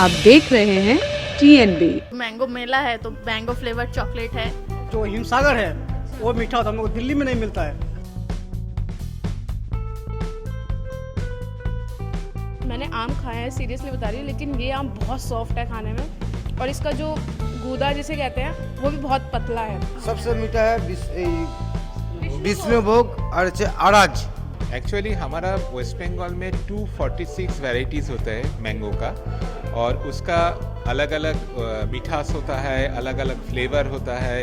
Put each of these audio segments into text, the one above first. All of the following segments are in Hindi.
आप देख रहे हैं TNB। मैंगो मेला है तो मैंगो फ्लेवर चॉकलेट है। जो हिमसागर है वो मीठा होता है, हमको दिल्ली में नहीं मिलता है। मैंने आम खाया है, सीरियसली बता रही हूँ, लेकिन ये आम बहुत सॉफ्ट है खाने में और इसका जो गूदा जिसे कहते हैं वो भी बहुत पतला है। सबसे मीठा है विष्णुभोग और आराज। एक्चुअली हमारा वेस्ट बंगाल में 246 वैरायटीज़ होता है मैंगो का, और उसका अलग अलग मिठास होता है, अलग अलग फ्लेवर होता है।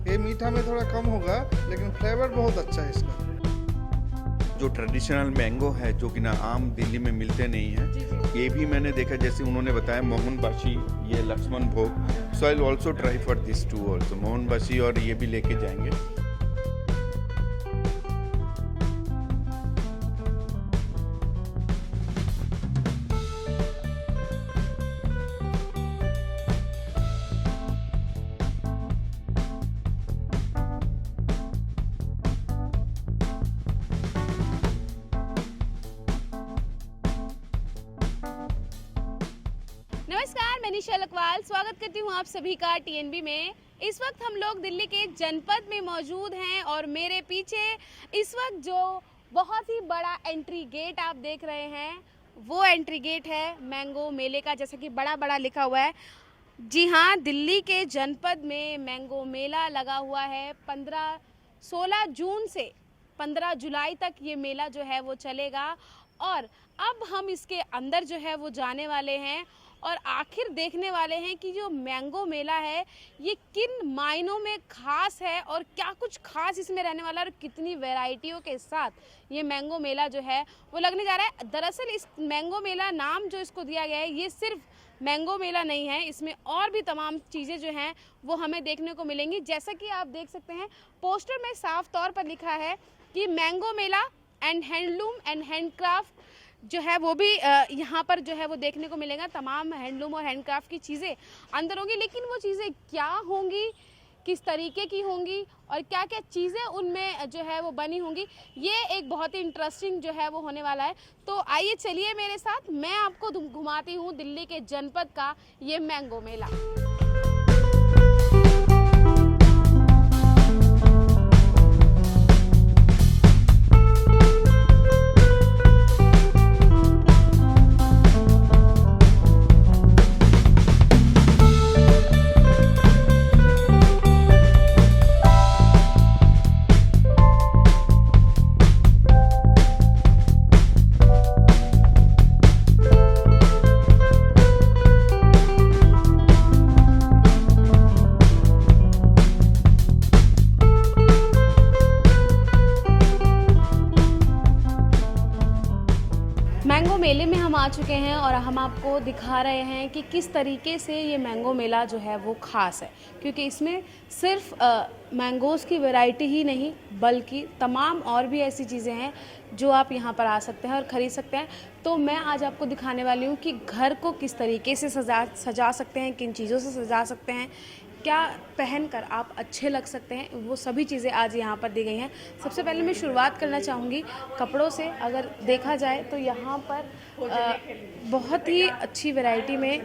ये मीठा में थोड़ा कम होगा लेकिन फ्लेवर बहुत अच्छा है इसका। जो ट्रेडिशनल मैंगो है जो कि ना आम दिल्ली में मिलते नहीं हैं, ये भी मैंने देखा, जैसे उन्होंने बताया मोहनबाशी, ये Lakshman Bhog. So I will also try for this to also, Mohanbashi और ये भी लेके जाएंगे। नमस्कार, मैं निशा लकवाल स्वागत करती हूँ आप सभी का TNB में। इस वक्त हम लोग दिल्ली के जनपद में मौजूद हैं और मेरे पीछे इस वक्त जो बहुत ही बड़ा एंट्री गेट आप देख रहे हैं वो एंट्री गेट है मैंगो मेले का, जैसा कि बड़ा बड़ा लिखा हुआ है। जी हाँ, दिल्ली के जनपद में मैंगो मेला लगा हुआ है। 16 जून से 15 जुलाई तक ये मेला जो है वो चलेगा और अब हम इसके अंदर जो है वो जाने वाले हैं और आखिर देखने वाले हैं कि जो मैंगो मेला है ये किन मायनों में खास है और क्या कुछ खास इसमें रहने वाला है और कितनी वैरायटियों के साथ ये मैंगो मेला जो है वो लगने जा रहा है। दरअसल इस मैंगो मेला नाम जो इसको दिया गया है ये सिर्फ मैंगो मेला नहीं है, इसमें और भी तमाम चीज़ें जो हैं वो हमें देखने को मिलेंगी। जैसा कि आप देख सकते हैं पोस्टर में साफ तौर पर लिखा है कि mango Mela and handloom and handcraft जो है वो भी यहाँ पर जो है वो देखने को मिलेगा। तमाम हैंडलूम और हैंडक्राफ्ट की चीज़ें अंदर होंगी, लेकिन वो चीज़ें क्या होंगी, किस तरीके की होंगी और क्या क्या चीज़ें उनमें जो है वो बनी होंगी, ये एक बहुत ही इंटरेस्टिंग जो है वो होने वाला है। तो आइए चलिए मेरे साथ, मैं आपको घुमाती हूँ दिल्ली के जनपद का ये मैंगो मेला। मैंगो मेले में हम आ चुके हैं और हम आपको दिखा रहे हैं कि किस तरीके से ये मैंगो मेला जो है वो ख़ास है, क्योंकि इसमें सिर्फ मैंगोज़ की वैरायटी ही नहीं बल्कि तमाम और भी ऐसी चीज़ें हैं जो आप यहाँ पर आ सकते हैं और ख़रीद सकते हैं। तो मैं आज आपको दिखाने वाली हूँ कि घर को किस तरीके से सजा सकते हैं, किन चीज़ों से सजा सकते हैं, क्या पहनकर आप अच्छे लग सकते हैं, वो सभी चीज़ें आज यहाँ पर दी गई हैं। सबसे पहले मैं शुरुआत करना चाहूँगी कपड़ों से। अगर देखा जाए तो यहाँ पर बहुत ही अच्छी वैरायटी में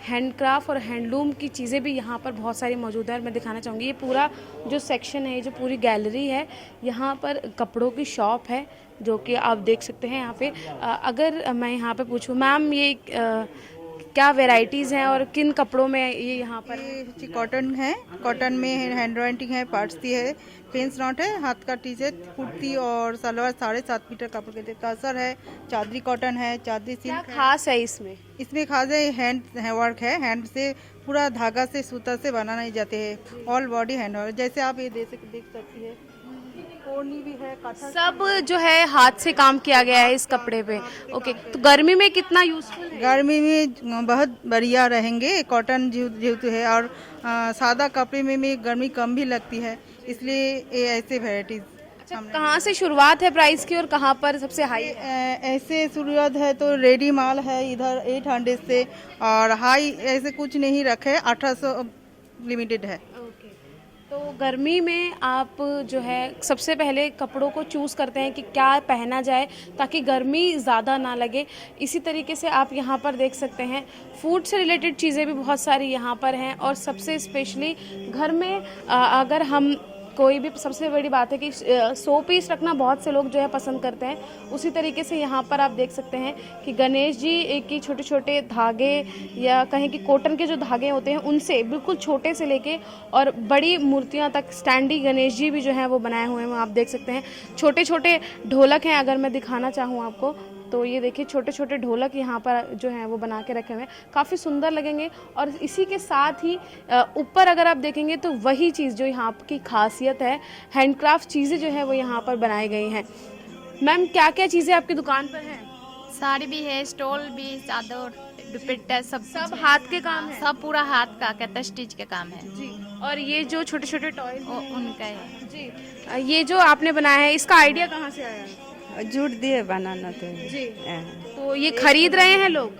हैंडक्राफ्ट और हैंडलूम की चीज़ें भी यहाँ पर बहुत सारी मौजूद है और मैं दिखाना चाहूँगी। ये पूरा जो सेक्शन है, ये जो पूरी गैलरी है, यहाँ पर कपड़ों की शॉप है जो कि आप देख सकते हैं। यहाँ पे अगर मैं यहाँ पे पूछूँ मैम ये क्या वैरायटीज़ हैं और किन कपड़ों में ये यहाँ पर? ये कॉटन है, कॉटन में हैंड राइटिंग है, पार्ट्स है, पेंस नॉट है, हाथ का टी-शर्ट, कुर्ती और सलवार 7.5 मीटर कपड़े के टसर है, चादरी कॉटन है, चादरी सिल्क। क्या खास है इसमें? इसमें खास है हैंड वर्क है, हैंड से पूरा धागा से सूता से बनाए जाते हैं, ऑल बॉडी हैंड वर्क। जैसे आप ये देख सकती है, ओढ़नी भी है, काथा सब जो है हाथ से काम किया गया है इस कपड़े पे। ओके, तो गर्मी में कितना यूजफुल है? गर्मी में बहुत बढ़िया रहेंगे, कॉटन जेहतु है और सादा कपड़े में भी गर्मी कम भी लगती है, इसलिए ये ऐसे वैरायटीज। अच्छा, कहाँ से शुरुआत है प्राइस की और कहाँ पर सबसे हाई है? ऐसे शुरुआत है तो रेडी माल है इधर 800 से, और हाई ऐसे कुछ नहीं रखे, 1800 लिमिटेड है। तो गर्मी में आप जो है सबसे पहले कपड़ों को चूज़ करते हैं कि क्या पहना जाए ताकि गर्मी ज़्यादा ना लगे। इसी तरीके से आप यहाँ पर देख सकते हैं फूड से रिलेटेड चीज़ें भी बहुत सारी यहाँ पर हैं। और सबसे स्पेशली घर में अगर हम कोई भी, सबसे बड़ी बात है कि 100 पीस रखना बहुत से लोग जो है पसंद करते हैं। उसी तरीके से यहाँ पर आप देख सकते हैं कि गणेश जी की छोटे छोटे धागे या कहें कि कॉटन के जो धागे होते हैं उनसे बिल्कुल छोटे से लेके और बड़ी मूर्तियाँ तक स्टैंडी गणेश जी भी जो है वो बनाए हुए हैं। आप देख सकते हैं छोटे छोटे ढोलक हैं। अगर मैं दिखाना चाहूँ आपको तो ये देखिए छोटे छोटे ढोलक यहाँ पर जो हैं वो बना के रखे हुए हैं, काफ़ी सुंदर लगेंगे। और इसी के साथ ही ऊपर अगर आप देखेंगे तो वही चीज़ जो यहाँ की खासियत है, हैंडक्राफ्ट चीज़ें जो है वो यहाँ पर बनाई गई हैं। मैम क्या क्या चीज़ें आपकी दुकान पर हैं? साड़ी भी है, स्टॉल भी, चादर, दुपट्टा, सब हाथ के काम है? सब पूरा हाथ का कहता स्टिच का काम है जी। और ये जो छोटे छोटे टॉयज उनका है जी, ये जो आपने बनाया है इसका आइडिया कहाँ से आया है? जुट दिए बनाना तो जी। तो ये खरीद रहे हैं लोग?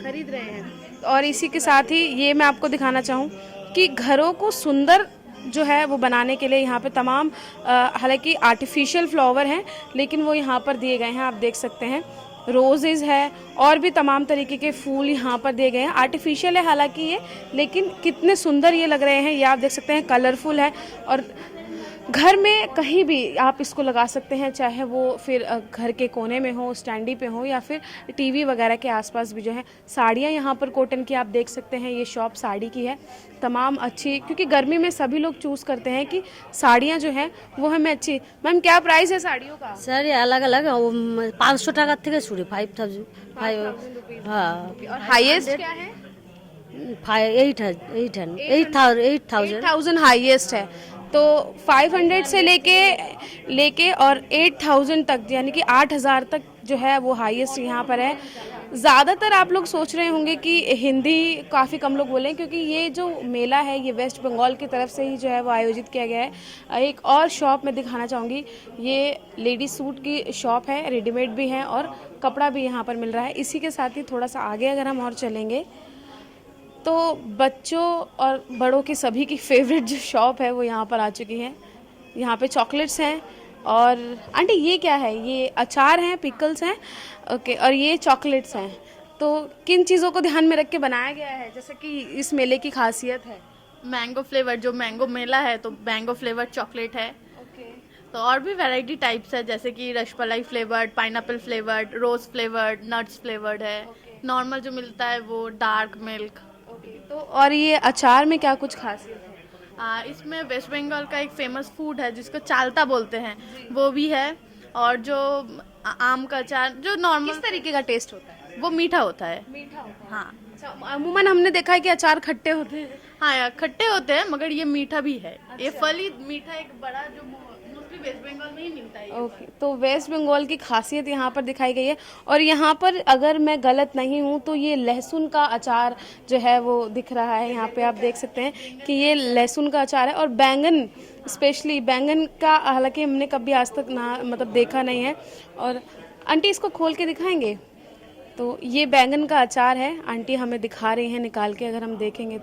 खरीद रहे हैं। और इसी के साथ ही ये मैं आपको दिखाना चाहूँ कि घरों को सुंदर जो है वो बनाने के लिए यहाँ पे तमाम हालांकि आर्टिफिशियल फ्लावर हैं लेकिन वो यहाँ पर दिए गए हैं। आप देख सकते हैं रोजेज़ है और भी तमाम तरीके के फूल यहाँ पर दिए गए हैं। आर्टिफिशियल है हालांकि ये, लेकिन कितने सुंदर ये लग रहे हैं। ये आप देख सकते हैं कलरफुल है। और घर में कहीं भी आप इसको लगा सकते हैं, चाहे वो फिर घर के कोने में हो, स्टैंडी पे हो या फिर टीवी वगैरह के आसपास भी जो है। साड़ियाँ यहाँ पर कॉटन की आप देख सकते हैं, ये शॉप साड़ी की है, तमाम अच्छी, क्योंकि गर्मी में सभी लोग चूज़ करते हैं कि साड़ियाँ जो हैं वो हमें अच्छी। मैम क्या प्राइस है साड़ियों का? सर अलग अलग 500 टाका থেকে শুরু 5000 हाँ। और हाईएस्ट क्या है? 8000 हाईएस्ट है। तो 500 से लेके और 8000 तक यानी कि 8000 तक जो है वो हाईएस्ट यहाँ पर है। ज़्यादातर आप लोग सोच रहे होंगे कि हिंदी काफ़ी कम लोग बोलें, क्योंकि ये जो मेला है ये वेस्ट बंगाल की तरफ से ही जो है वो आयोजित किया गया है। एक और शॉप मैं दिखाना चाहूँगी, ये लेडी सूट की शॉप है, रेडीमेड भी है और कपड़ा भी यहाँ पर मिल रहा है। इसी के साथ ही थोड़ा सा आगे अगर हम और चलेंगे तो बच्चों और बड़ों की सभी की फेवरेट जो शॉप है वो यहाँ पर आ चुकी है। यहाँ पे चॉकलेट्स हैं। और आंटी ये क्या है? ये अचार हैं, पिकल्स हैं, ओके, और ये चॉकलेट्स हैं। तो किन चीज़ों को ध्यान में रख के बनाया गया है, जैसे कि इस मेले की खासियत है? मैंगो फ्लेवर, जो मैंगो मेला है तो मैंगो फ्लेवर चॉकलेट है। तो और भी वैरायटी टाइप्स है, जैसे कि रसमलाई फ्लेवर्ड, पाइनएप्पल फ्लेवर्ड, रोज फ्लेवर्ड, नट्स फ्लेवर्ड है। नॉर्मल जो मिलता है वो डार्क मिल्क। तो और ये अचार में क्या कुछ खासियत है? इसमें वेस्ट बंगाल का एक फेमस फूड है जिसको चालता बोलते हैं, वो भी है। और जो आम का अचार जो नॉर्मल किस तरीके का टेस्ट होता है? वो मीठा होता है। मीठा होता है। हाँ, अच्छा, अमूमन हमने देखा है कि अचार खट्टे होते हैं। हाँ यार, खट्टे होते हैं मगर ये मीठा भी है। ये फल ही मीठा, एक बड़ा जो मोस्टली वेस्ट बंगाल में ही मिलता है। ओके, तो वेस्ट बंगाल की खासियत यहाँ पर दिखाई गई है। और यहाँ पर अगर मैं गलत नहीं हूँ तो ये लहसुन का अचार जो है वो दिख रहा है। यहाँ पे आप देख सकते हैं कि ये लहसुन का अचार है। और बैंगन, स्पेशली बैंगन का हालांकि हमने कभी आज तक ना मतलब देखा नहीं है। और आंटी इसको खोल के दिखाएंगे? तो ये बैंगन का अचार है, आंटी हमें दिखा रही हैं निकाल के, अगर हम देखेंगे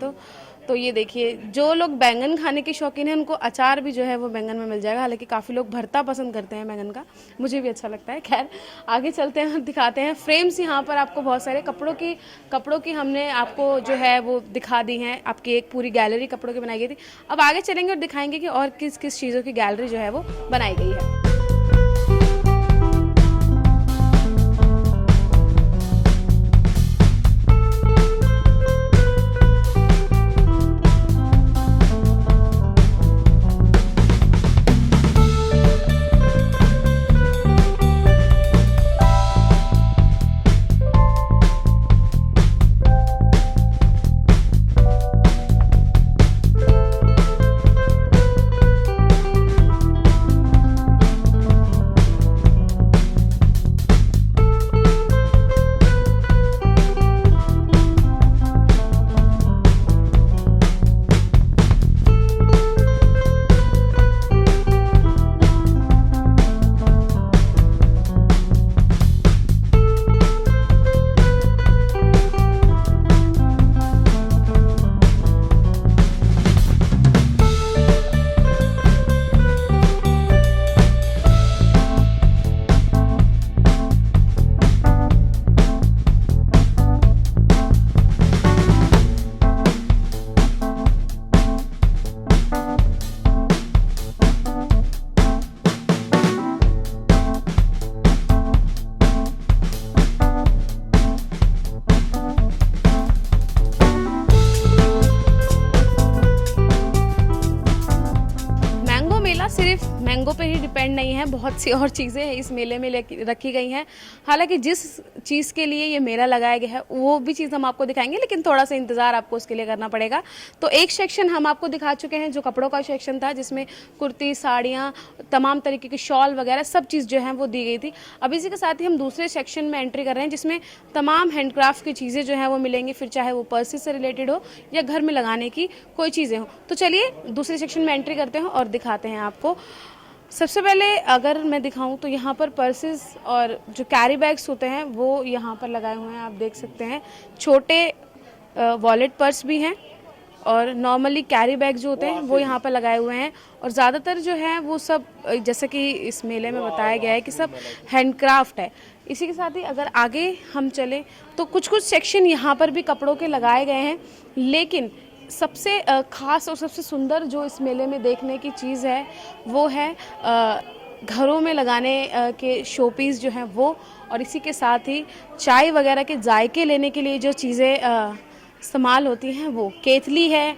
तो ये देखिए, जो लोग बैंगन खाने के शौकीन हैं उनको अचार भी जो है वो बैंगन में मिल जाएगा। हालांकि काफ़ी लोग भरता पसंद करते हैं बैंगन का, मुझे भी अच्छा लगता है। खैर आगे चलते हैं, दिखाते हैं फ्रेम्स। यहाँ पर आपको बहुत सारे कपड़ों की हमने आपको जो है वो दिखा दी हैं। आपकी एक पूरी गैलरी कपड़ों की बनाई गई थी। अब आगे चलेंगे और दिखाएंगे कि और किस किस चीज़ों की गैलरी जो है वो बनाई गई है। स्पेंड नहीं है, बहुत सी और चीज़ें इस मेले में रखी गई हैं। हालांकि जिस चीज़ के लिए ये मेला लगाया गया है वो भी चीज़ हम आपको दिखाएंगे, लेकिन थोड़ा सा इंतज़ार आपको उसके लिए करना पड़ेगा। तो एक सेक्शन हम आपको दिखा चुके हैं जो कपड़ों का सेक्शन था, जिसमें कुर्ती, साड़ियाँ, तमाम तरीके की शॉल वगैरह सब चीज़ जो है वो दी गई थी। अब इसी के साथ ही हम दूसरे सेक्शन में एंट्री कर रहे हैं, जिसमें तमाम हैंडक्राफ्ट की चीज़ें जो हैं वो मिलेंगी, फिर चाहे वो पर्सेस से रिलेटेड हो या घर में लगाने की कोई चीज़ें हो। तो चलिए दूसरे सेक्शन में एंट्री करते हैं और दिखाते हैं आपको। सबसे पहले अगर मैं दिखाऊं तो यहाँ पर पर्सेस और जो कैरी बैग्स होते हैं वो यहाँ पर लगाए हुए हैं, आप देख सकते हैं। छोटे वॉलेट पर्स भी हैं और नॉर्मली कैरी बैग जो होते हैं वो यहाँ पर लगाए हुए हैं। और ज़्यादातर जो है वो सब, जैसे कि इस मेले में बताया गया है कि सब हैंडक्राफ्ट है। इसी के साथ ही अगर आगे हम चलें तो कुछ कुछ सेक्शन यहाँ पर भी कपड़ों के लगाए गए हैं, लेकिन सबसे ख़ास और सबसे सुंदर जो इस मेले में देखने की चीज़ है वो है घरों में लगाने के शोपीस जो हैं वो, और इसी के साथ ही चाय वगैरह के जायके लेने के लिए जो चीज़ें इस्तेमाल होती हैं वो केतली है,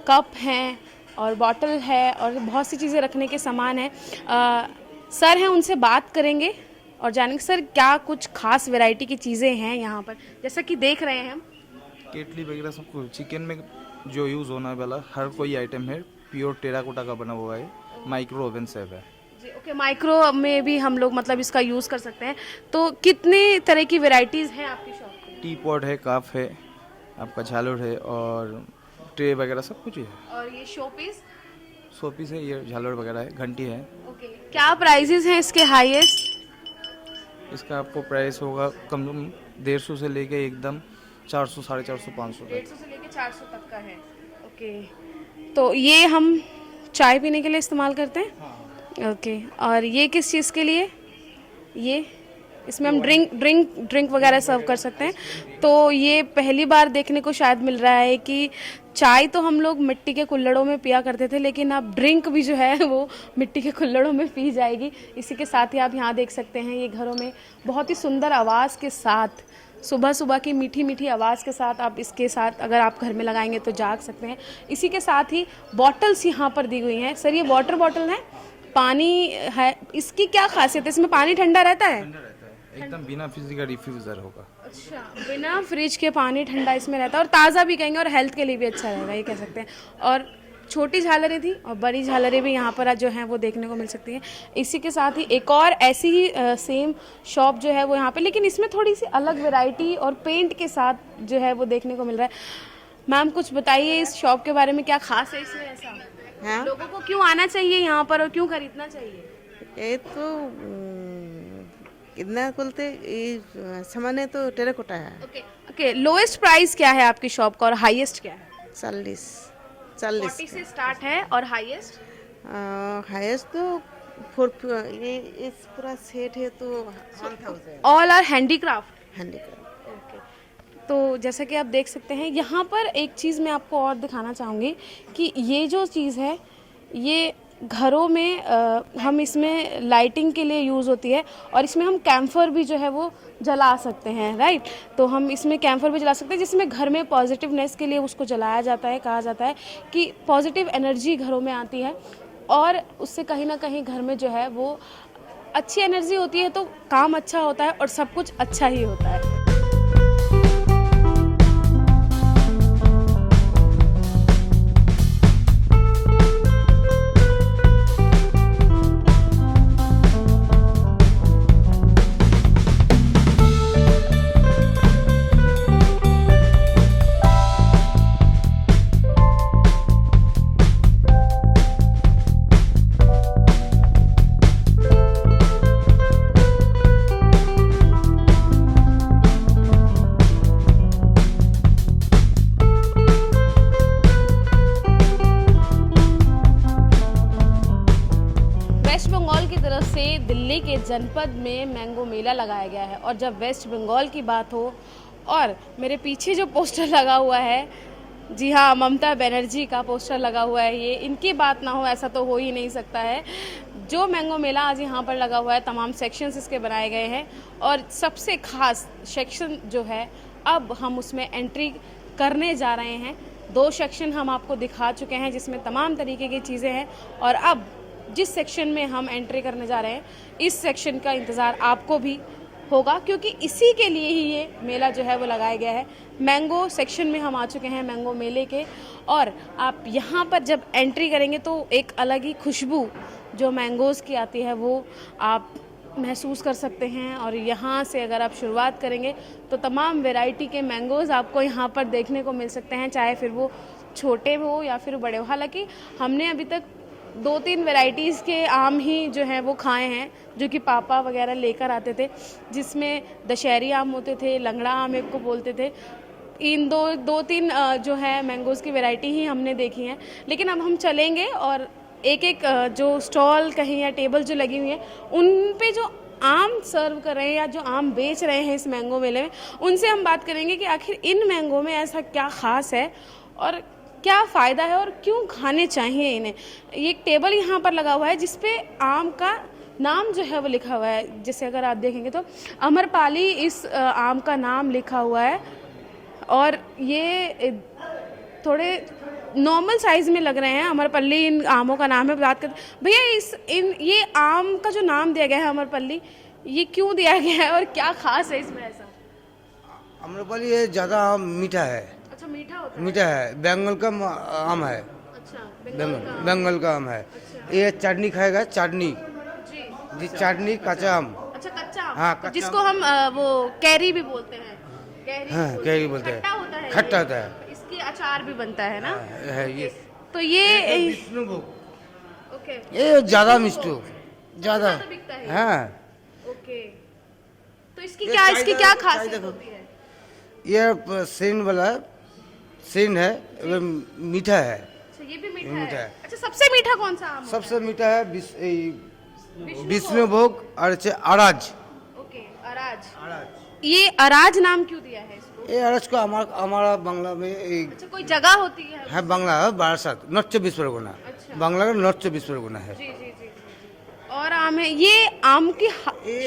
कप हैं और बॉटल है और बहुत सी चीज़ें रखने के सामान हैं। सर हैं, उनसे बात करेंगे और जानेंगे सर क्या कुछ खास वैरायटी की चीज़ें हैं यहाँ पर। जैसा कि देख रहे हैं हम केटली वगैरह सब कुछ, चिकन में जो यूज़ होने वाला हर कोई आइटम है प्योर टेराकोटा का बना हुआ है, माइक्रो ओवन सेफ है जी। ओके, माइक्रो में भी हम लोग मतलब इसका यूज़ कर सकते हैं। तो कितने तरह की वैरायटीज़ हैं आपकी शॉप पे? टी पॉट है, कप है, आपका झालर है और ट्रे वगैरह सब कुछ है। और ये शोपीस? शोपीस है, ये झालर वगैरह है, घंटी है। ओके, क्या प्राइजेस हैं इसके हाईएस्ट? इसका आपको प्राइस होगा कम 150 से लेके एकदम 400, 450, 500 तक। 150 से लेके 400 तक का है। ओके, तो ये हम चाय पीने के लिए इस्तेमाल करते हैं। ओके, और ये किस चीज़ के लिए? ये इसमें हम ड्रिंक वगैरह सर्व कर सकते हैं। तो ये पहली बार देखने को शायद मिल रहा है कि चाय तो हम लोग मिट्टी के कुल्हड़ों में पिया करते थे, लेकिन अब ड्रिंक भी जो है वो मिट्टी के कुल्हड़ों में पी जाएगी। इसी के साथ ही आप यहाँ देख सकते हैं ये घरों में बहुत ही सुंदर आवाज़ के साथ, सुबह सुबह की मीठी मीठी आवाज़ के साथ आप इसके साथ अगर आप घर में लगाएंगे तो जाग सकते हैं। इसी के साथ ही बॉटल्स यहाँ पर दी गई हैं। सर ये वाटर बॉटल है, पानी है, इसकी क्या खासियत है? इसमें पानी ठंडा रहता है? एकदम बिना फ्रिज का डिफ्यूज़र होगा। अच्छा, बिना फ्रिज के पानी ठंडा इसमें रहता है और ताज़ा भी कहेंगे और हेल्थ के लिए भी अच्छा रहेगा, ये कह सकते हैं। और छोटी झालरें थी और बड़ी झालरें भी यहाँ पर जो हैं वो देखने को मिल सकती हैं। इसी के साथ ही एक और ऐसी ही सेम शॉप जो है वो यहाँ पे, लेकिन इसमें थोड़ी सी अलग वैरायटी और पेंट के साथ जो है वो देखने को मिल रहा है। मैम कुछ बताइए इस शॉप के बारे में, क्या खास है इसमें ऐसा? हाँ? लोगों को क्यों आना चाहिए यहाँ पर और क्यों खरीदना चाहिए? ये तो इतना बोलते सामान है तो टेराकोटा है। ओके ओके, लोएस्ट प्राइस क्या है आपकी शॉप का और हाईएस्ट क्या है? 40 से स्टार्ट है और हाईएस्ट? हाईएस्ट तो ये इस पूरा सेट है तो 1000। All are handicraft? Handicraft. Okay, तो जैसा कि आप देख सकते हैं यहाँ पर एक चीज़ मैं आपको और दिखाना चाहूँगी कि ये जो चीज़ है ये घरों में हम इसमें लाइटिंग के लिए यूज़ होती है और इसमें हम कैम्फर भी जो है वो जला सकते हैं, राइट? तो हम इसमें कैम्फर भी जला सकते हैं जिसमें घर में पॉजिटिवनेस के लिए उसको जलाया जाता है। कहा जाता है कि पॉजिटिव एनर्जी घरों में आती है और उससे कहीं ना कहीं घर में जो है वो अच्छी एनर्जी होती है, तो काम अच्छा होता है और सब कुछ अच्छा ही होता है। वेस्ट बंगाल की तरफ से दिल्ली के जनपद में मैंगो मेला लगाया गया है और जब वेस्ट बंगाल की बात हो और मेरे पीछे जो पोस्टर लगा हुआ है, जी हाँ, ममता बनर्जी का पोस्टर लगा हुआ है, ये इनकी बात ना हो ऐसा तो हो ही नहीं सकता है। जो मैंगो मेला आज यहाँ पर लगा हुआ है, तमाम सेक्शंस इसके बनाए गए हैं और सबसे खास सेक्शन जो है अब हम उसमें एंट्री करने जा रहे हैं। 2 सेक्शन हम आपको दिखा चुके हैं जिसमें तमाम तरीके की चीज़ें हैं और अब जिस सेक्शन में हम एंट्री करने जा रहे हैं, इस सेक्शन का इंतज़ार आपको भी होगा, क्योंकि इसी के लिए ही ये मेला जो है वो लगाया गया है। मैंगो सेक्शन में हम आ चुके हैं, मैंगो मेले के, और आप यहाँ पर जब एंट्री करेंगे तो एक अलग ही खुशबू जो मैंगोज़ की आती है वो आप महसूस कर सकते हैं। और यहाँ से अगर आप शुरुआत करेंगे तो तमाम वैरायटी के मैंगोज़ आपको यहाँ पर देखने को मिल सकते हैं, चाहे फिर वो छोटे हो या फिर बड़े हो। हालांकि हमने अभी तक 2-3 वैरायटीज़ के आम ही जो हैं वो खाए हैं, जो कि पापा वगैरह लेकर आते थे, जिसमें दशहरी आम होते थे, लंगड़ा आम एक को बोलते थे। इन दो तीन जो है मैंगोज़ की वैरायटी ही हमने देखी हैं। लेकिन अब हम चलेंगे और एक एक जो स्टॉल कहीं या टेबल जो लगी हुई है उन पे जो आम सर्व कर रहे हैं या जो आम बेच रहे हैं इस मैंगो मेले में, उनसे हम बात करेंगे कि आखिर इन मैंगो में ऐसा क्या ख़ास है और क्या फ़ायदा है और क्यों खाने चाहिए इन्हें। ये एक टेबल यहाँ पर लगा हुआ है जिस पे आम का नाम जो है वो लिखा हुआ है। जैसे अगर आप देखेंगे तो अमरपाली इस आम का नाम लिखा हुआ है, और ये थोड़े नॉर्मल साइज़ में लग रहे हैं। अमरपल्ली इन आमों का नाम है। बात करते भैया, ये आम का जो नाम दिया गया है अमरपल्ली, ये क्यों दिया गया है और क्या खास है इसमें ऐसा? अमरपाली ये ज़्यादा आम मीठा है। अच्छा, मीठा होता है? मीठा है, बंगाल का आम है। अच्छा, बंगाल का आम है। ये चटनी खाएगा, चटनी जी, चटनी कच्चा आम। अच्छा, कच्चा आम। हाँ, कच्चा जिसको हम वो कैरी भी बोलते हैं। हाँ, कैरी बोलते हैं। खट्टा होता है, खट्टा होता है। इसकी अचार भी बनता है ना? है ये। तो ये विष्णुभोग। ओके, ये ज़्यादा मिष्टू, ज़्यादा बिकता है। हाँ। ओके, तो इसकी क्या खासियत होती है? ये सेन वाला सेन है, वो मीठा है। अच्छा, ये भी मीठा मीठा है। है। अच्छा, सबसे मीठा कौन सा आम है? सबसे मीठा है विष्णुभोग और अराज। ओके, अराज। ये अराज नाम क्यों दिया है इसको? ये अराज को हमारा बांग्ला में अच्छा, कोई जगह होती है? बांग्ला है बारासात, नॉर्थ 24 परगना। अच्छा। बांग्ला का नॉर्थ 24 परगना है। जी। और आम है, ये आम की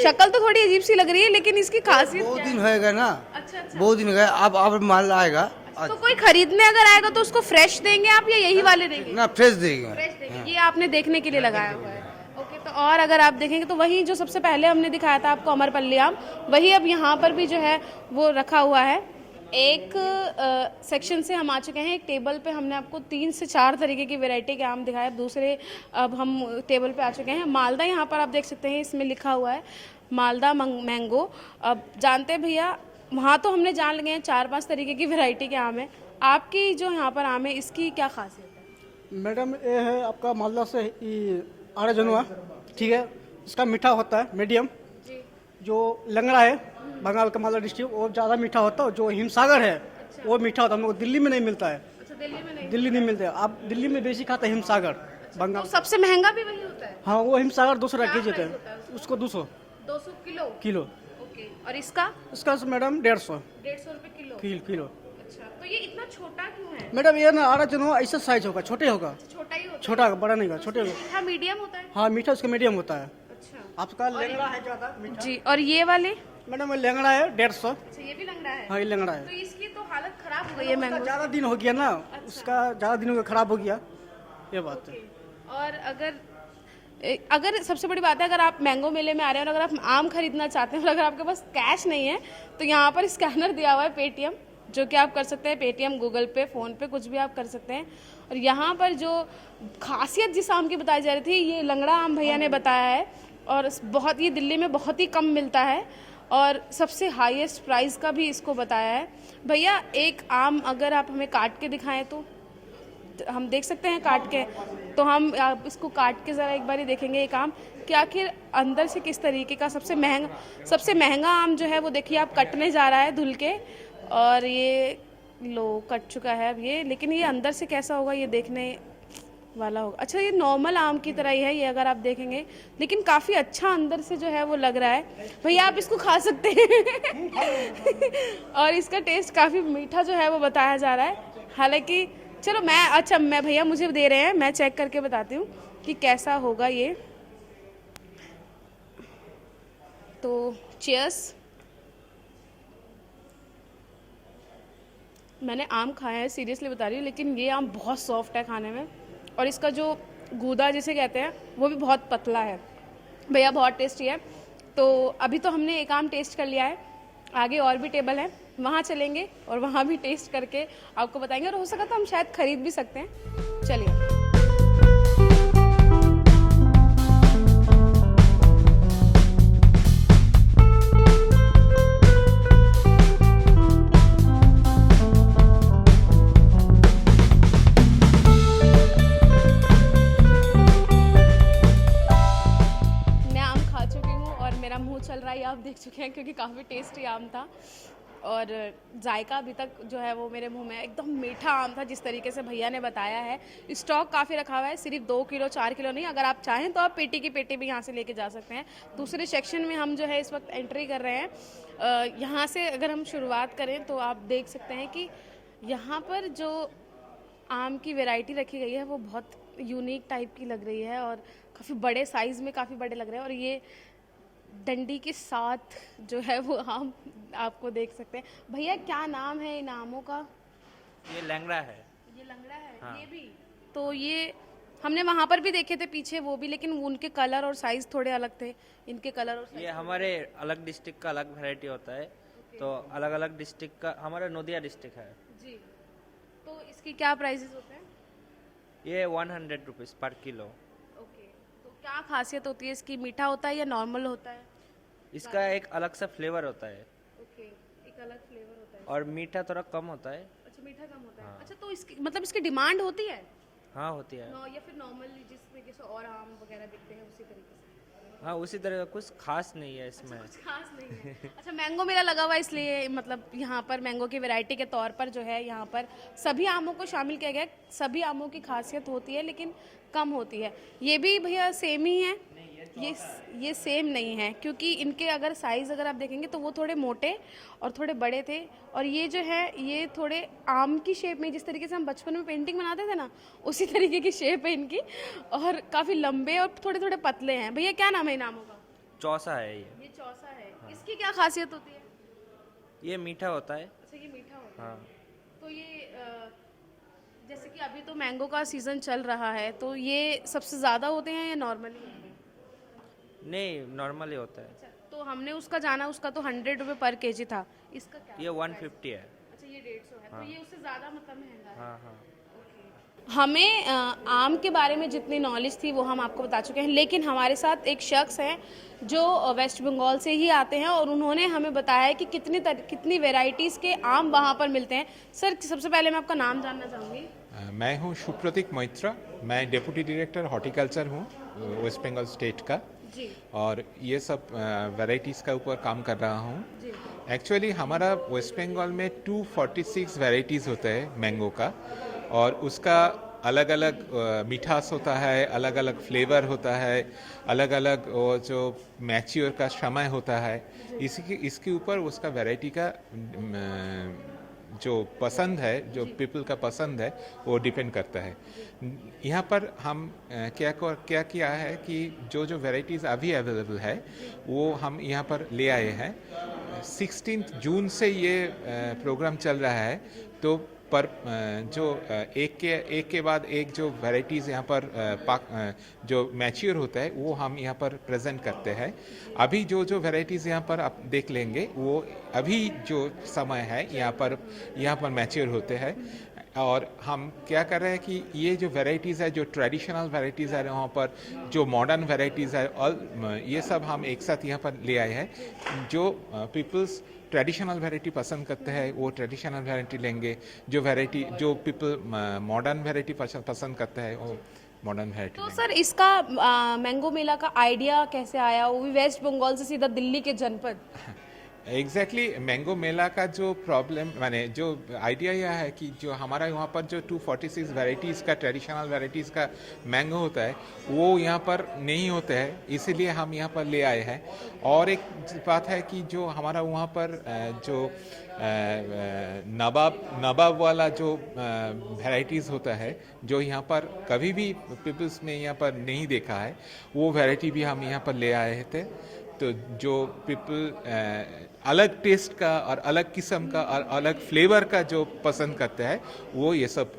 शक्ल तो थोड़ी अजीब सी लग रही है, लेकिन इसकी खासियत बहुत क्या दिन है? होएगा ना। अच्छा। बहुत दिन होगा। अब माल आएगा। तो कोई खरीदने अगर आएगा तो उसको फ्रेश देंगे आप या यही वाले देंगे? ना, फ्रेश देंगे। फ्रेश देंगे। ये आपने देखने के लिए लगाया हुआ है। ओके, तो और अगर आप देखेंगे तो वही जो सबसे पहले हमने दिखाया था आपको अमरपल्ली आम, वही अब यहाँ पर भी जो है वो रखा हुआ है। एक सेक्शन से हम आ चुके हैं, एक टेबल पे हमने आपको 3 से 4 तरीके की वैरायटी के आम दिखाए। दूसरे अब हम टेबल पे आ चुके हैं। मालदा यहाँ पर आप देख सकते हैं, इसमें लिखा हुआ है मालदा मैंगो। अब जानते हैं भैया, वहाँ तो हमने जान लगे हैं 4-5 तरीके की वैरायटी के आम है। आपकी जो यहाँ पर आम है इसकी क्या खासियत है? मैडम, ये है आपका मालदा से आड़ा जनुआ, ठीक है। इसका मीठा होता है मीडियम। जो लंगड़ा है बंगाल का मालदा डिस्ट्रिक्ट, वो ज़्यादा मीठा होता है। जो हिमसागर है वो मीठा होता है, हम लोग दिल्ली में नहीं मिलता है। अच्छा, दिल्ली नहीं मिलता है। आप दिल्ली में बेसी खाते हैं हिमसागर बंगाल। तो सबसे महंगा भी वही होता है? हाँ, वो हिमसागर 200 के जी है, उसको 200 किलो। ओके, और इसका मैडम 150 रुपए किलो। अच्छा, तो ये इतना छोटा क्यों है? मैडम, ये ना आड़ा जनुआ ऐसा साइज होगा, छोटे होगा। छोटा ही होता छोटा, बड़ा नहीं होगा, छोटे होगा। मीठा मीडियम होता है? हाँ, मीठा उसका मीडियम होता है। अच्छा, आपका लंगड़ा है ज़्यादा मीठा। जी। और ये वाले? मैडम, ये लंगड़ा है 150। अच्छा, ये भी लंगड़ा है? हाँ, ये लंगड़ा है। तो इसकी तो हालत खराब हो गई है मैंगो। ज़्यादा दिन हो गया ना, उसका ज़्यादा दिन हो गया, खराब हो गया, ये बात है। और अगर सबसे बड़ी बात है, अगर आप मैंगो मेले में आ रहे हैं और अगर आप आम खरीदना चाहते हैं और अगर आपके पास कैश नहीं है तो यहाँ पर स्कैनर दिया हुआ है पेटीएम, जो कि आप कर सकते हैं। पेटीएम, गूगल पे, फ़ोन पे, कुछ भी आप कर सकते हैं। और यहाँ पर जो खासियत जिस आम की बताई जा रही थी, ये लंगड़ा आम भैया ने बताया है, और बहुत ये दिल्ली में बहुत ही कम मिलता है और सबसे हाईएस्ट प्राइस का भी इसको बताया है। भैया, एक आम अगर आप हमें काट के दिखाएं तो हम देख सकते हैं काट के, तो हम आप इसको काट के ज़रा एक बार ही देखेंगे एक आम कि आखिर अंदर से किस तरीके का। सबसे महंगा आम जो है वो देखिए आप कटने जा रहा है धुल के, और ये लो कट चुका है अब ये, लेकिन ये अंदर से कैसा होगा ये देखने वाला होगा। अच्छा, ये नॉर्मल आम की तरह ही है ये, अगर आप देखेंगे, लेकिन काफ़ी अच्छा अंदर से जो है वो लग रहा है। भैया, आप इसको खा सकते हैं और इसका टेस्ट काफ़ी मीठा जो है वो बताया जा रहा है। हालांकि चलो मैं भैया मुझे दे रहे हैं, मैं चेक करके बताती हूँ कि कैसा होगा ये। तो चीयर्स। मैंने आम खाया है, सीरियसली बता रही हूँ, लेकिन ये आम बहुत सॉफ्ट है खाने में, और इसका जो गूदा जिसे कहते हैं, वो भी बहुत पतला है भैया, बहुत टेस्टी है। तो अभी तो हमने एक आम टेस्ट कर लिया है, आगे और भी टेबल है, वहाँ चलेंगे और वहाँ भी टेस्ट करके आपको बताएंगे, और हो सका तो हम शायद खरीद भी सकते हैं। चलिए। चल रहा है, आप देख चुके हैं, क्योंकि काफ़ी टेस्टी आम था और जायका अभी तक जो है वो मेरे मुंह में एकदम मीठा आम था, जिस तरीके से भैया ने बताया है। स्टॉक काफ़ी रखा हुआ है, सिर्फ 2 किलो 4 किलो नहीं, अगर आप चाहें तो आप पेटी की पेटी भी यहाँ से लेके जा सकते हैं। दूसरे सेक्शन में हम जो है इस वक्त एंट्री कर रहे हैं। यहाँ से अगर हम शुरुआत करें तो आप देख सकते हैं कि यहाँ पर जो आम की वैरायटी रखी गई है वो बहुत यूनिक टाइप की लग रही है और काफ़ी बड़े साइज़ में, काफ़ी बड़े लग रहे हैं। और ये डंडी के साथ जो है वो आम आपको देख सकते हैं। भैया क्या नाम है इन आमों का? ये लंगड़ा है। ये लंगड़ा है। हाँ। ये भी तो ये हमने वहाँ पर भी देखे थे पीछे, वो भी, लेकिन उनके कलर और साइज थोड़े अलग थे, इनके कलर और साइज। ये हमारे अलग डिस्ट्रिक्ट का अलग वैरायटी होता है। तो अलग अलग डिस्ट्रिक्ट का, हमारा नदिया डिस्ट्रिक्ट है जी। तो इसकी क्या प्राइसेस होते हैं? ये 100 रुपीज़ पर किलो। ओके, तो क्या खासियत होती है इसकी? मीठा होता है या नॉर्मल होता है? इसका एक अलग सा फ्लेवर होता है। ओके, एक अलग फ्लेवर होता है और मीठा थोड़ा कम होता है। अच्छा, मीठा कम होता है। हाँ। अच्छा, तो इसकी मतलब इसकी डिमांड होती है? हाँ होती है। या फिर नॉर्मली जिस तरीके से और आम वगैरह बिकते हैं उसी तरीके से? हाँ उसी तरह, कुछ खास नहीं है इसमें। कुछ खास नहीं है। अच्छा, मैंगो मेला लगा हुआ है, इसलिए मतलब यहाँ पर मैंगो की वैरायटी के तौर पर जो है यहाँ पर सभी आमों को शामिल किया गया है। सभी आमों की खासियत होती है लेकिन कम होती है। ये भी भैया सेम ही है? ये सेम नहीं है, क्योंकि इनके अगर साइज़ अगर आप देखेंगे तो वो थोड़े मोटे और थोड़े बड़े थे, और ये जो है ये थोड़े आम की शेप में, जिस तरीके से हम बचपन में पेंटिंग बनाते थे ना, उसी तरीके की शेप है इनकी, और काफ़ी लंबे और थोड़े थोड़े पतले हैं। भैया क्या नाम है इन आमों का? चौसा है ये चौसा है। हाँ। इसकी क्या खासियत होती है? ये मीठा होता है। अच्छा, ये मीठा होता है। हाँ। तो ये जैसे कि अभी तो मैंगो का सीज़न चल रहा है, तो ये सबसे ज़्यादा होते हैं या नॉर्मली? नहीं, नॉर्मली होता है। अच्छा, तो हमने उसका जाना, उसका तो 100 रुपये पर केजी था, इसका क्या? ये 150 है। अच्छा, ये 150 है। हाँ। तो ये उससे ज़्यादा मतलब महंगा है। हाँ हाँ। हमें आम के बारे में जितनी नॉलेज थी वो हम आपको बता चुके हैं, लेकिन हमारे साथ एक शख्स हैं जो वेस्ट बंगाल से ही आते हैं और उन्होंने हमें बताया है कि कितनी वैरायटीज़ के आम वहाँ पर मिलते हैं। सर, सबसे पहले मैं आपका नाम जानना चाहूँगी। मैं हूँ शुभप्रतीक मैत्रा, मैं डेप्यूटी डायरेक्टर हॉर्टिकल्चर हूँ वेस्ट बंगाल स्टेट का जी। और ये सब वैरायटीज़ का ऊपर काम कर रहा हूँ। एक्चुअली हमारा वेस्ट बंगाल में 246 वैरायटीज़ होता है मैंगो का, और उसका अलग अलग मिठास होता है, अलग अलग फ्लेवर होता है, अलग अलग वो जो मैच्योर का समय होता है, इसके ऊपर उसका वैरायटी का जो पसंद है, जो पीपल का पसंद है, वो डिपेंड करता है। यहाँ पर हम क्या किया है कि जो वैरायटीज़ अभी अवेलेबल है वो हम यहाँ पर ले आए हैं। 16 जून से ये प्रोग्राम चल रहा है, तो पर जो एक के बाद एक जो वैरायटीज़ यहाँ पर जो मैच्योर होता है वो हम यहाँ पर प्रेजेंट करते हैं। अभी जो वैरायटीज़ यहाँ पर आप देख लेंगे वो अभी जो समय है यहाँ पर मैच्योर होते हैं। और हम क्या कर रहे हैं कि ये जो वैरायटीज़ है, जो ट्रेडिशनल वैरायटीज़ है वहाँ पर, जो मॉडर्न वैरायटीज़ है, और ये सब हम एक साथ यहाँ पर ले आए हैं। जो पीपल्स ट्रेडिशनल वैरायटी पसंद करते हैं वो ट्रेडिशनल वैरायटी लेंगे, जो पीपल मॉडर्न वैरायटी पसंद करते हैं वो मॉडर्न वैरायटी। तो सर, इसका मैंगो मेला का आइडिया कैसे आया? वो भी वेस्ट बंगाल से सीधा दिल्ली के जनपद। एग्जैक्टली मैंगो मेला का जो प्रॉब्लम माने जो आइडिया यह है कि जो हमारा यहाँ पर जो 246 वैरायटीज़ का ट्रेडिशनल वैरायटीज़ का मैंगो होता है वो यहाँ पर नहीं होता है, इसीलिए हम यहाँ पर ले आए हैं। और एक बात है कि जो हमारा वहाँ पर जो नवाब वाला जो वैरायटीज़ होता है, जो यहाँ पर कभी भी पीपल्स में यहाँ पर नहीं देखा है, वो वैरायटी भी हम यहाँ पर ले आए थे। तो जो पीपल अलग टेस्ट का और अलग किस्म का और अलग फ्लेवर का जो पसंद करते हैं वो ये सब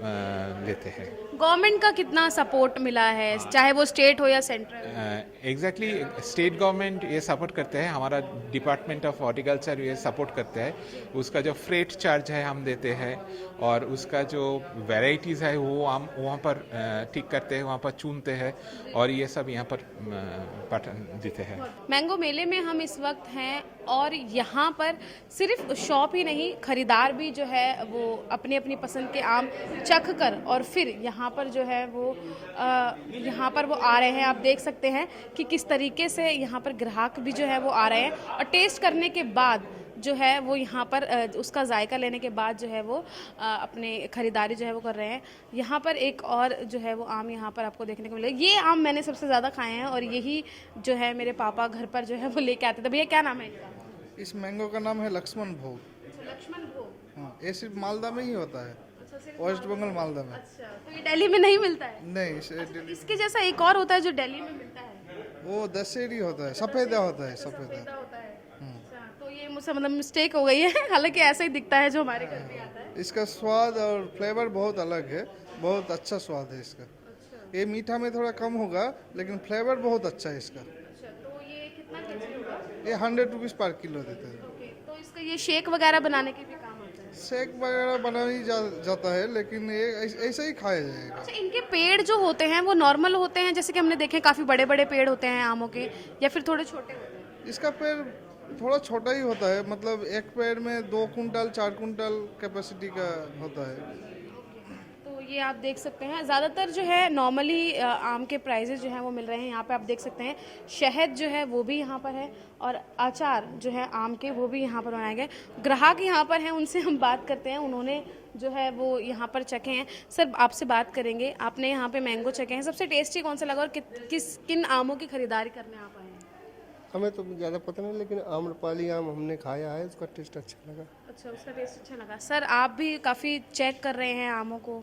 लेते हैं। गवर्नमेंट का कितना सपोर्ट मिला है, चाहे वो स्टेट हो या सेंट्रल? एग्जैक्टली स्टेट गवर्नमेंट ये सपोर्ट करते हैं, हमारा डिपार्टमेंट ऑफ हॉर्टिकल्चर ये सपोर्ट करते हैं। उसका जो फ्रेट चार्ज है हम देते हैं, और उसका जो वैरायटीज़ है वो हम वहाँ पर ठीक करते हैं, वहाँ पर चुनते हैं, और ये सब यहाँ पर देते हैं। मैंगो मेले में हम इस वक्त हैं और यहाँ पर सिर्फ शॉप ही नहीं, खरीदार भी जो है वो अपनी अपनी पसंद के आम चख कर और फिर यहाँ पर जो है वो यहाँ पर वो आ रहे हैं। आप देख सकते हैं कि किस तरीके से यहाँ पर ग्राहक भी जो है वो आ रहे हैं और टेस्ट करने के बाद जो है वो यहाँ पर उसका जायका लेने के बाद जो है वो अपने खरीदारी जो है वो कर रहे हैं। यहाँ पर एक और जो है वो आम यहाँ पर आपको देखने को मिलेगा। ये आम मैंने सबसे ज़्यादा खाए हैं और यही जो है मेरे पापा घर पर जो है वो लेके आते थे। भैया क्या नाम है इनका? इस मैंगो का नाम है लक्ष्मण भोग। लक्ष्मण भोग। हाँ, ये सिर्फ मालदा में ही होता है, वेस्ट बंगाल मालदा में। अच्छा, तो ये दिल्ली में नहीं मिलता है? नहीं, इसके जैसा एक और होता है जो दिल्ली में मिलता है, वो दशहरी होता है, सफेदा होता है, सफेदा। होता है। अच्छा, तो ये मुझसे मतलब मिस्टेक हो गई है, हालांकि ऐसा ही दिखता है जो हमारे घर पे आता है। इसका स्वाद और फ्लेवर बहुत अलग है, बहुत अच्छा स्वाद है इसका। ये मीठा में थोड़ा कम होगा, लेकिन फ्लेवर बहुत अच्छा है इसका। तो ये कितना केजी होगा? ये 100 रुपीज़ पर किलो देते हैं। तो इसका ये शेक वगैरह बनाने के भी काम आता है? शेक वगैरह बना ही जाता है, लेकिन ये ऐसे ही खाया जाएगा। अच्छा, इनके पेड़ जो होते हैं वो नॉर्मल होते हैं, जैसे कि हमने देखे काफ़ी बड़े बड़े पेड़ होते हैं आमों के, या फिर थोड़े छोटे होते हैं? इसका पेड़ थोड़ा छोटा ही होता है, मतलब एक पेड़ में 2 कुंटल 4 कुंटल कैपेसिटी का होता है। तो ये आप देख सकते हैं ज़्यादातर जो है नॉर्मली आम के प्राइजेज जो हैं वो मिल रहे हैं। यहाँ पे आप देख सकते हैं शहद जो है वो भी यहाँ पर है और अचार जो है आम के वो भी यहाँ पर बनाए गए। ग्राहक यहाँ पर हैं, उनसे हम बात करते हैं, उन्होंने जो है वो यहाँ पर चखे हैं। सर आपसे बात करेंगे, आपने यहाँ पे मैंगो चखे हैं, सबसे टेस्टी कौन सा लगा और किन आमों की खरीदारी करने आप आए हैं? हमें तो ज़्यादा पता नहीं, लेकिन आम्रपाली आम हमने खाया है, उसका टेस्ट अच्छा लगा। अच्छा, उसका टेस्ट अच्छा लगा। सर आप भी काफ़ी चेक कर रहे हैं आमों को,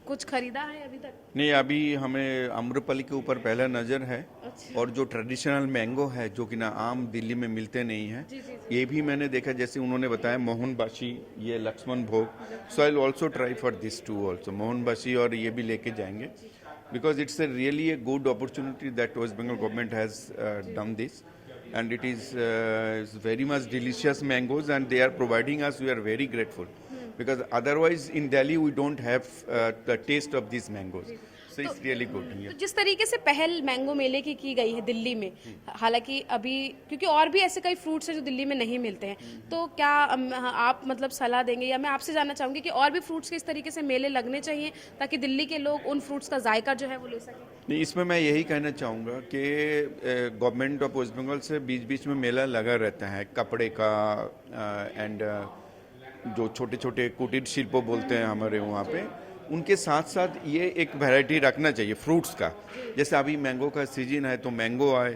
कुछ खरीदा है अभी तक? नहीं, अभी हमें आम्रपाली के ऊपर पहला नज़र है। अच्छा। और जो ट्रेडिशनल मैंगो है जो कि ना आम दिल्ली में मिलते नहीं हैं, ये भी मैंने देखा, जैसे उन्होंने बताया मोहनबाशी, ये Lakshman Bhog. So I will also try for this to also, Mohanbashi, और ये भी लेके जाएंगे, because it's a really a good opportunity that West Bengal government has done this, and it is very much delicious mangoes, and they are providing us, we are very grateful, because otherwise in Delhi we don't have the taste of these mangoes, so it's really good here. तो जिस तरीके से पहल मैंगो मेले की गई है दिल्ली में, हालांकि अभी क्योंकि और भी ऐसे कई फ्रूट्स हैं जो दिल्ली में नहीं मिलते हैं, तो क्या आप मतलब सलाह देंगे, या मैं आपसे जानना चाहूँगी कि और भी फ्रूट्स के इस तरीके से मेले लगने चाहिए ताकि दिल्ली के लोग उन फ्रूट्स का जायका जो है वो ले सकें? नहीं, इसमें मैं यही कहना चाहूँगा कि गवर्नमेंट ऑफ वेस्ट बंगाल से बीच बीच में मेला लगा रहता है कपड़े का, एंड जो छोटे छोटे कुटीर शिल्प बोलते हैं हमारे वहाँ पे, उनके साथ साथ ये एक वैरायटी रखना चाहिए फ्रूट्स का। जैसे अभी मैंगो का सीजन है तो मैंगो आए,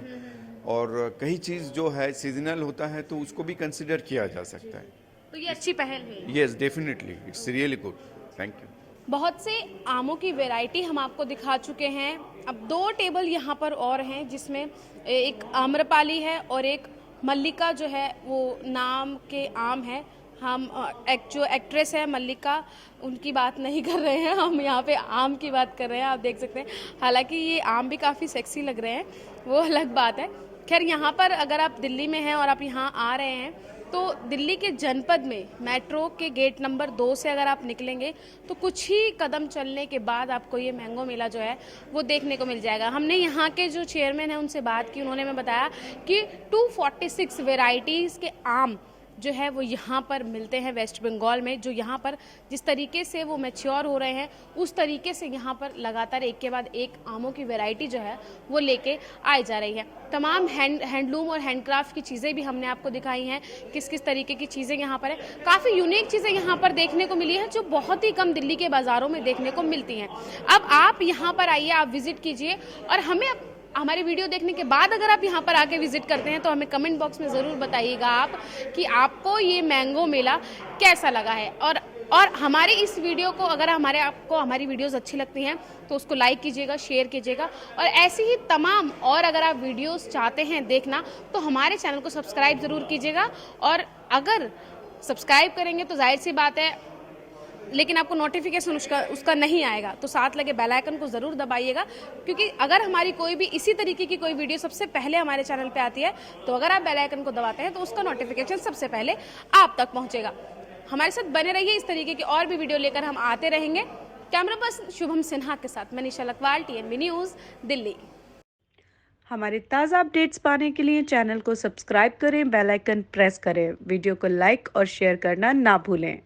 और कई चीज़ जो है सीजनल होता है तो उसको भी कंसिडर किया जा सकता है। तो ये अच्छी पहल है। Yes, definitely, it's really good. Thank you. बहुत से आमों की वैरायटी हम आपको दिखा चुके हैं। अब 2 टेबल यहाँ पर और हैं, जिसमें एक आम्रपाली है और एक मल्लिका जो है वो नाम के आम है। हम जो एक्ट्रेस है मल्लिका, उनकी बात नहीं कर रहे हैं, हम यहाँ पे आम की बात कर रहे हैं। आप देख सकते हैं, हालांकि ये आम भी काफ़ी सेक्सी लग रहे हैं, वो अलग बात है। खैर, यहाँ पर अगर आप दिल्ली में हैं और आप यहाँ आ रहे हैं तो दिल्ली के जनपद में मेट्रो के गेट नंबर 2 से अगर आप निकलेंगे तो कुछ ही कदम चलने के बाद आपको ये मैंगो मेला जो है वो देखने को मिल जाएगा। हमने यहाँ के जो चेयरमैन हैं उनसे बात की, उन्होंने हमें बताया कि 246 वेराइटीज़ के आम जो है वो यहाँ पर मिलते हैं वेस्ट बंगाल में। जो यहाँ पर जिस तरीके से वो मैच्योर हो रहे हैं उस तरीके से यहाँ पर लगातार एक के बाद एक आमों की वैरायटी जो है वो लेके आई जा रही है। तमाम हैंडलूम और हैंडक्राफ्ट की चीज़ें भी हमने आपको दिखाई हैं, किस किस तरीके की चीज़ें यहाँ पर है। काफ़ी यूनिक चीज़ें यहाँ पर देखने को मिली हैं जो बहुत ही कम दिल्ली के बाज़ारों में देखने को मिलती हैं। अब आप यहाँ पर आइए, आप विज़िट कीजिए, और हमें हमारी वीडियो देखने के बाद अगर आप यहाँ पर आके विजिट करते हैं तो हमें कमेंट बॉक्स में ज़रूर बताइएगा आप कि आपको ये मैंगो मेला कैसा लगा है। और हमारे इस वीडियो को, अगर आपको हमारी वीडियोस अच्छी लगती हैं तो उसको लाइक कीजिएगा, शेयर कीजिएगा, और ऐसी ही तमाम और अगर आप वीडियोस चाहते हैं देखना तो हमारे चैनल को सब्सक्राइब ज़रूर कीजिएगा। और अगर सब्सक्राइब करेंगे तो जाहिर सी बात है लेकिन आपको नोटिफिकेशन उसका नहीं आएगा, तो साथ लगे बेल आइकन को ज़रूर दबाइएगा, क्योंकि अगर हमारी कोई भी इसी तरीके की कोई वीडियो सबसे पहले हमारे चैनल पे आती है तो अगर आप बेल आइकन को दबाते हैं तो उसका नोटिफिकेशन सबसे पहले आप तक पहुंचेगा। हमारे साथ बने रहिए, इस तरीके की और भी वीडियो लेकर हम आते रहेंगे। कैमरा पर्सन शुभम सिन्हा के साथ मैं निशा लकवाल, TNB न्यूज़, दिल्ली। हमारे ताज़ा अपडेट्स पाने के लिए चैनल को सब्सक्राइब करें, बेल आइकन प्रेस करें, वीडियो को लाइक और शेयर करना ना भूलें।